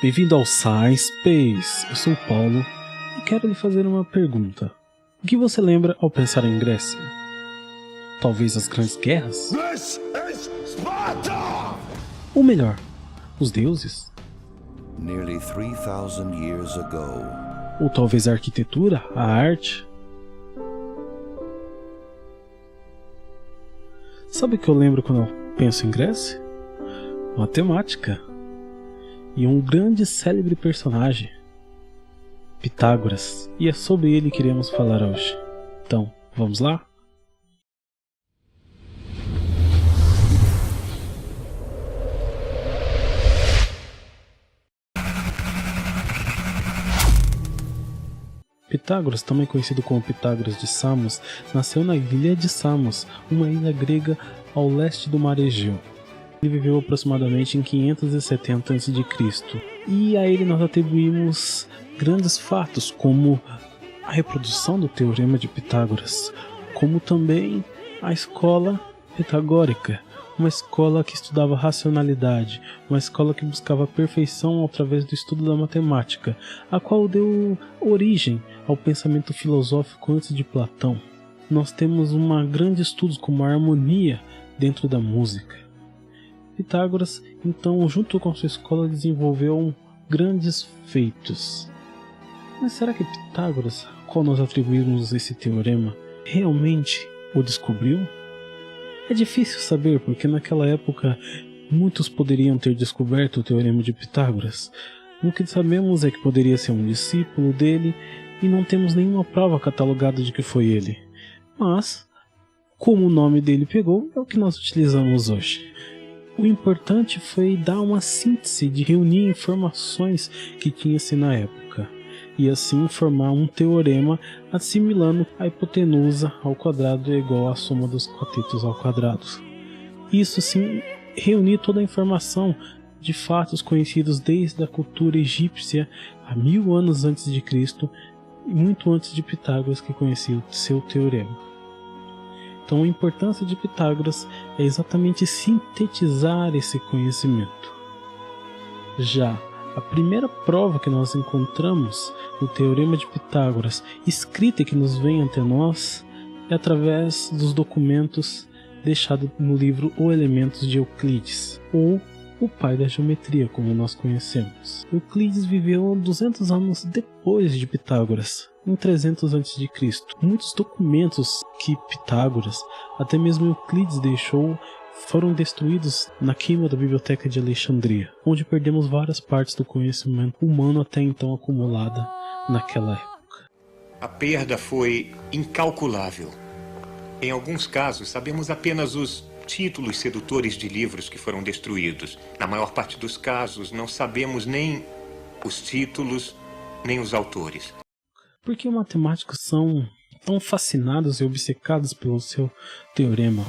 Bem-vindo ao Science Space. Eu sou o Paulo e quero lhe fazer uma pergunta. O que você lembra ao pensar em Grécia? Talvez as grandes guerras? This is Sparta! Ou melhor, os deuses? Nearly 3,000 years ago. Ou talvez a arquitetura, a arte? Sabe o que eu lembro quando eu penso em Grécia? Matemática. E um grande e célebre personagem, Pitágoras. E é sobre ele que iremos falar hoje. Então, vamos lá? Pitágoras, também conhecido como Pitágoras de Samos, nasceu na ilha de Samos, uma ilha grega ao leste do mar Egeu. Ele viveu aproximadamente em 570 a.C. E a ele nós atribuímos grandes fatos, como a reprodução do Teorema de Pitágoras, como também a escola pitagórica, uma escola que estudava racionalidade, uma escola que buscava a perfeição através do estudo da matemática, a qual deu origem ao pensamento filosófico antes de Platão. Nós temos grande estudo como a harmonia dentro da música. Pitágoras, então, junto com sua escola, desenvolveu grandes feitos. Mas será que Pitágoras, a qual nós atribuímos esse teorema, realmente o descobriu? É difícil saber, porque naquela época muitos poderiam ter descoberto o teorema de Pitágoras. O que sabemos é que poderia ser um discípulo dele e não temos nenhuma prova catalogada de que foi ele. Mas, como o nome dele pegou, é o que nós utilizamos hoje. O importante foi dar uma síntese de reunir informações que tinha-se na época, e assim formar um teorema assimilando a hipotenusa ao quadrado é igual à soma dos catetos ao quadrado. Isso sim, reunir toda a informação de fatos conhecidos desde a cultura egípcia há 1000 anos antes de Cristo, e muito antes de Pitágoras, que conhecia o seu teorema. Então a importância de Pitágoras é exatamente sintetizar esse conhecimento. Já a primeira prova que nós encontramos no Teorema de Pitágoras, escrita que nos vem até nós, é através dos documentos deixados no livro O Elementos de Euclides, ou o pai da geometria, como nós conhecemos. Euclides viveu 200 anos depois de Pitágoras, em 300 a.C. Muitos documentos que Pitágoras, até mesmo Euclides deixou, foram destruídos na queima da Biblioteca de Alexandria, onde perdemos várias partes do conhecimento humano até então acumulada naquela época. A perda foi incalculável. Em alguns casos, sabemos apenas os títulos sedutores de livros que foram destruídos. Na maior parte dos casos, não sabemos nem os títulos, nem os autores. Por que matemáticos são tão fascinados e obcecados pelo seu teorema?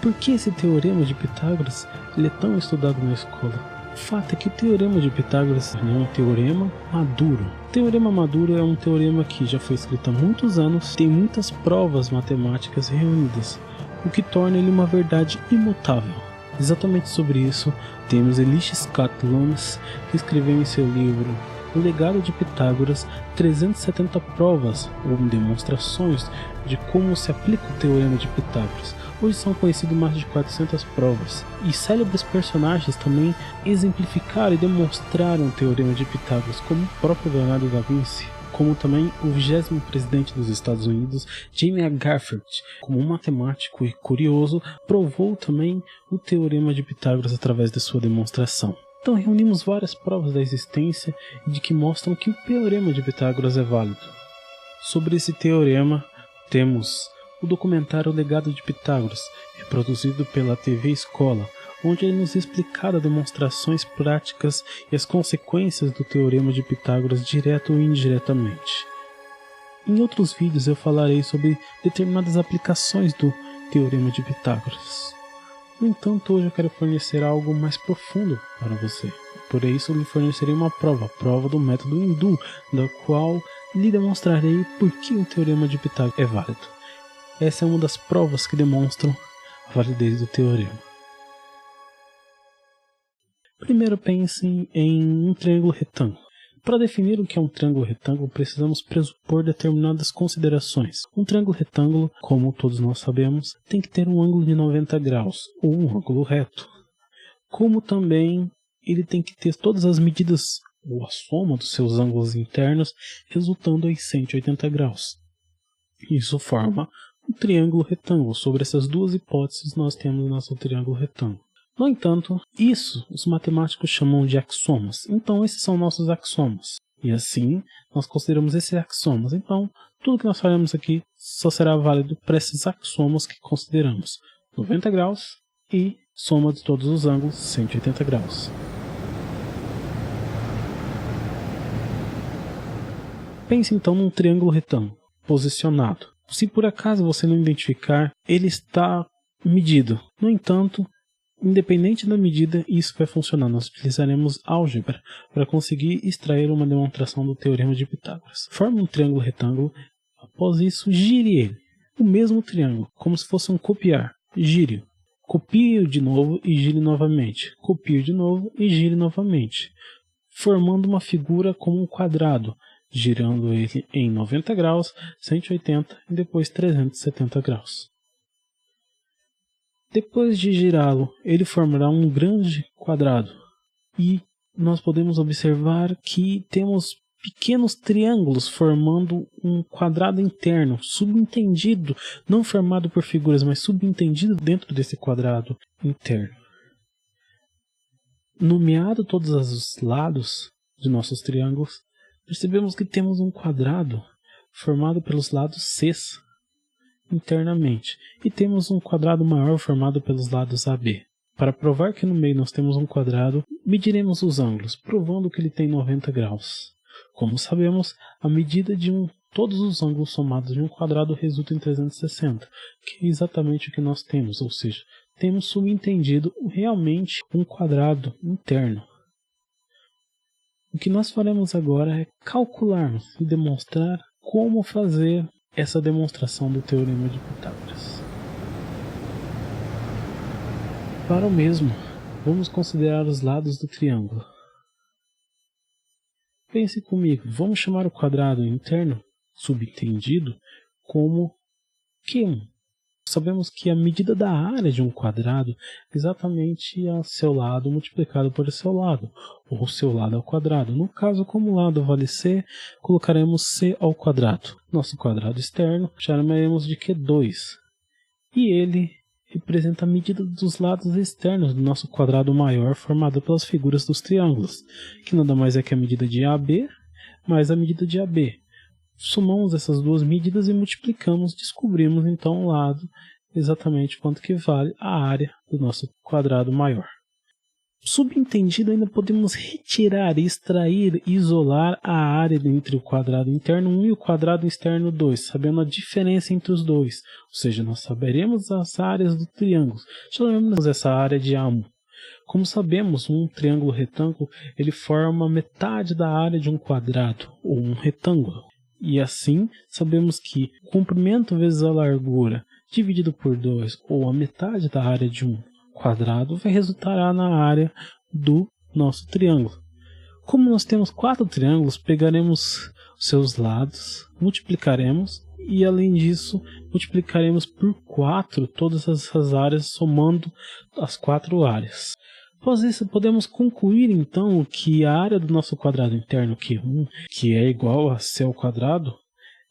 Por que esse teorema de Pitágoras ele é tão estudado na escola? O fato é que o teorema de Pitágoras é um teorema maduro. O teorema maduro é um teorema que já foi escrito há muitos anos, tem muitas provas matemáticas reunidas, o que torna ele uma verdade imutável. Exatamente sobre isso temos Elisha Scott Loomis, que escreveu em seu livro O Legado de Pitágoras 370 provas ou demonstrações de como se aplica o Teorema de Pitágoras. Hoje são conhecidas mais de 400 provas, e célebres personagens também exemplificaram e demonstraram o Teorema de Pitágoras, como o próprio Leonardo da Vinci, como também o 20º presidente dos Estados Unidos, James Garfield, como um matemático e curioso, provou também o Teorema de Pitágoras através de sua demonstração. Então reunimos várias provas da existência e de que mostram que o Teorema de Pitágoras é válido. Sobre esse teorema, temos o documentário O Legado de Pitágoras, reproduzido pela TV Escola, onde ele nos explica demonstrações práticas e as consequências do Teorema de Pitágoras direto ou indiretamente. Em outros vídeos eu falarei sobre determinadas aplicações do Teorema de Pitágoras. No entanto, hoje eu quero fornecer algo mais profundo para você. Por isso, eu lhe fornecerei uma prova, a prova do método hindu, da qual lhe demonstrarei por que o Teorema de Pitágoras é válido. Essa é uma das provas que demonstram a validez do teorema. Primeiro pense em um triângulo retângulo. Para definir o que é um triângulo retângulo, precisamos pressupor determinadas considerações. Um triângulo retângulo, como todos nós sabemos, tem que ter um ângulo de 90 graus, ou um ângulo reto. Como também ele tem que ter todas as medidas, ou a soma dos seus ângulos internos, resultando em 180 graus. Isso forma um triângulo retângulo. Sobre essas duas hipóteses, nós temos nosso triângulo retângulo. No entanto, isso os matemáticos chamam de axiomas. Então, esses são nossos axiomas. E assim, nós consideramos esses axiomas. Então, tudo que nós faremos aqui só será válido para esses axiomas que consideramos. 90 graus e soma de todos os ângulos, 180 graus. Pense então num triângulo retângulo, posicionado. Se por acaso você não identificar, ele está medido. No entanto, independente da medida, isso vai funcionar. Nós utilizaremos álgebra para conseguir extrair uma demonstração do teorema de Pitágoras. Forme um triângulo retângulo. Após isso, gire ele. O mesmo triângulo, como se fosse um copiar. Gire-o. Copie-o de novo e gire novamente. Copie-o de novo e gire novamente. Formando uma figura como um quadrado, girando ele em 90 graus, 180 e depois 370 graus. Depois de girá-lo, ele formará um grande quadrado. E nós podemos observar que temos pequenos triângulos formando um quadrado interno, subentendido, não formado por figuras, mas subentendido dentro desse quadrado interno. Nomeado todos os lados de nossos triângulos, percebemos que temos um quadrado formado pelos lados Cs internamente, e temos um quadrado maior formado pelos lados AB. Para provar que no meio nós temos um quadrado, mediremos os ângulos, provando que ele tem 90 graus. Como sabemos, a medida de todos os ângulos somados de um quadrado resulta em 360, que é exatamente o que nós temos, ou seja, temos subentendido realmente um quadrado interno. O que nós faremos agora é calcularmos e demonstrar como fazer essa demonstração do teorema de Pitágoras. Para o mesmo, vamos considerar os lados do triângulo. Pense comigo, vamos chamar o quadrado interno subentendido como Q1. Sabemos que a medida da área de um quadrado é exatamente a seu lado multiplicado por seu lado, ou seu lado ao quadrado. No caso, como o lado vale C, colocaremos C ao quadrado. Nosso quadrado externo chamaremos de Q2. E ele representa a medida dos lados externos do nosso quadrado maior formado pelas figuras dos triângulos, que nada mais é que a medida de AB mais a medida de AB. Somamos essas duas medidas e multiplicamos, descobrimos então o lado exatamente quanto que vale a área do nosso quadrado maior. Subentendido, ainda podemos retirar, extrair, isolar a área entre o quadrado interno 1 e o quadrado externo 2, sabendo a diferença entre os dois, ou seja, nós saberemos as áreas do triângulo, chamamos essa área de A1. Como sabemos, um triângulo retângulo ele forma metade da área de um quadrado, ou um retângulo. E assim, sabemos que o comprimento vezes a largura dividido por 2, ou a metade da área de um quadrado, vai resultar na área do nosso triângulo. Como nós temos 4 triângulos, pegaremos os seus lados, multiplicaremos e, além disso, multiplicaremos por 4 todas essas áreas, somando as 4 áreas. Após isso, podemos concluir então que a área do nosso quadrado interno Q1, que é igual a C ao quadrado,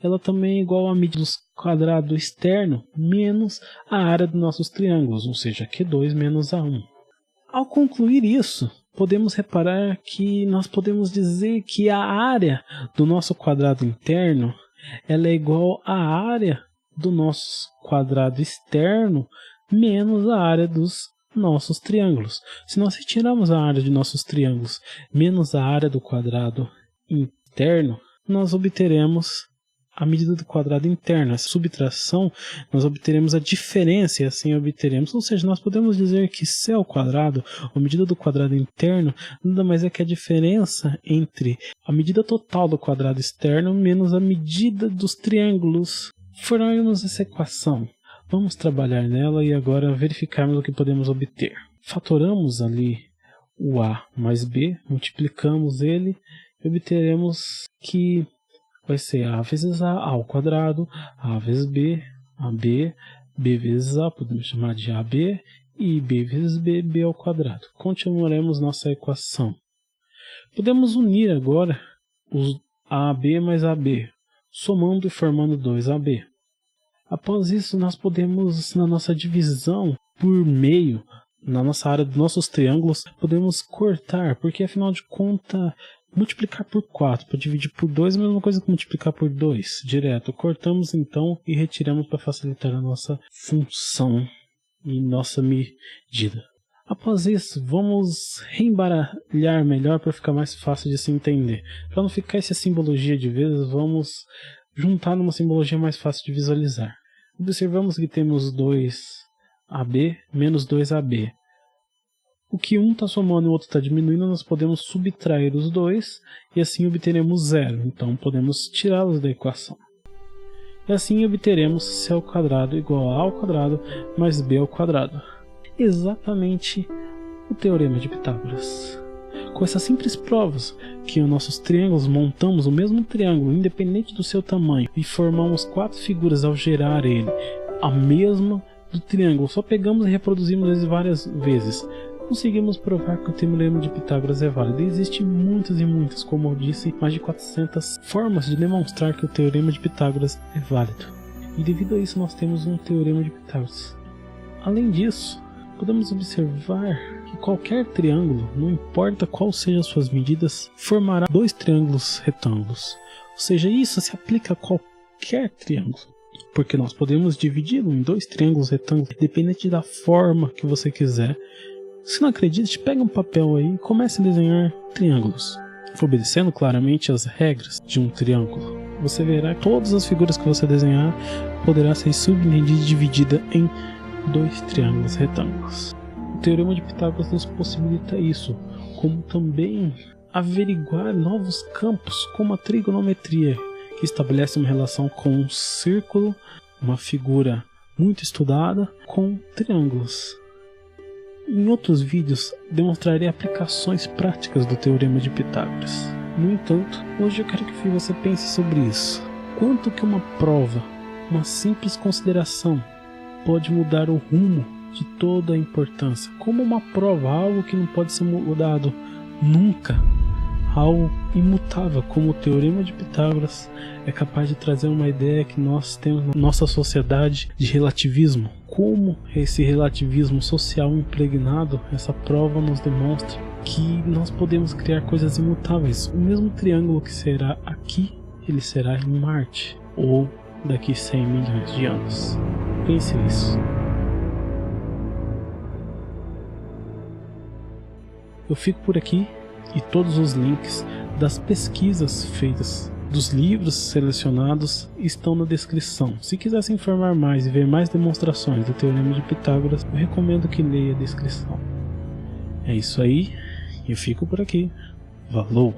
ela também é igual à medida do quadrado externo menos a área dos nossos triângulos, ou seja, Q2 menos A1. Ao concluir isso, podemos reparar que nós podemos dizer que a área do nosso quadrado interno ela é igual à área do nosso quadrado externo menos a área dos nossos triângulos. Se nós retirarmos a área de nossos triângulos menos a área do quadrado interno, nós obteremos a medida do quadrado interno. Essa subtração, nós obteremos a diferença e assim obteremos. Ou seja, nós podemos dizer que C ao quadrado, a medida do quadrado interno, nada mais é que a diferença entre a medida total do quadrado externo menos a medida dos triângulos. Formamos essa equação. Vamos trabalhar nela e agora verificarmos o que podemos obter. Fatoramos ali o A mais B, multiplicamos ele e obteremos que vai ser A vezes A ao quadrado, A vezes B, AB, B vezes A, podemos chamar de AB, e B vezes B, B ao quadrado. Continuaremos nossa equação. Podemos unir agora os AB mais AB, somando e formando 2AB. Após isso, nós podemos, na nossa divisão por meio, na nossa área dos nossos triângulos, podemos cortar, porque afinal de contas, multiplicar por 4 para dividir por 2 é a mesma coisa que multiplicar por 2, direto. Cortamos então e retiramos para facilitar a nossa função e nossa medida. Após isso, vamos reembaralhar melhor para ficar mais fácil de se entender. Para não ficar essa simbologia de vezes, vamos juntar numa simbologia mais fácil de visualizar. Observamos que temos 2AB menos 2AB. O que um está somando e o outro está diminuindo, nós podemos subtrair os dois e assim obteremos zero. Então podemos tirá-los da equação. E assim obteremos C ao quadrado igual a A ao quadrado mais B ao quadrado. Exatamente o teorema de Pitágoras. Com essas simples provas que os nossos triângulos montamos o mesmo triângulo independente do seu tamanho e formamos 4 figuras ao gerar ele, a mesma do triângulo, só pegamos e reproduzimos eles várias vezes, conseguimos provar que o teorema de Pitágoras é válido. Existem muitas e muitas, como eu disse, mais de 400 formas de demonstrar que o teorema de Pitágoras é válido. E devido a isso nós temos um teorema de Pitágoras. Além disso, podemos observar que qualquer triângulo, não importa qual sejam as suas medidas, formará 2 triângulos retângulos. Ou seja, isso se aplica a qualquer triângulo, porque nós podemos dividi-lo em 2 triângulos retângulos, independente da forma que você quiser. Se não acredita, pega um papel aí e comece a desenhar triângulos, obedecendo claramente as regras de um triângulo. Você verá que todas as figuras que você desenhar poderá ser subdividida e dividida em 2 triângulos retângulos. O teorema de Pitágoras nos possibilita isso, como também averiguar novos campos, como a trigonometria, que estabelece uma relação com um círculo, uma figura muito estudada, com triângulos. Em outros vídeos demonstrarei aplicações práticas do teorema de Pitágoras. No entanto, hoje eu quero que você pense sobre isso. Quanto que uma prova, uma simples consideração, pode mudar o rumo de toda a importância. Como uma prova, algo que não pode ser mudado nunca, algo imutável, como o teorema de Pitágoras, é capaz de trazer uma ideia que nós temos na nossa sociedade de relativismo. Como esse relativismo social impregnado, essa prova nos demonstra que nós podemos criar coisas imutáveis. O mesmo triângulo que será aqui, ele será em Marte, ou daqui 100 milhões de anos. Pense nisso. Eu fico por aqui e todos os links das pesquisas feitas, dos livros selecionados estão na descrição. Se quiser se informar mais e ver mais demonstrações do teorema de Pitágoras, eu recomendo que leia a descrição. É isso aí, eu fico por aqui. Valeu!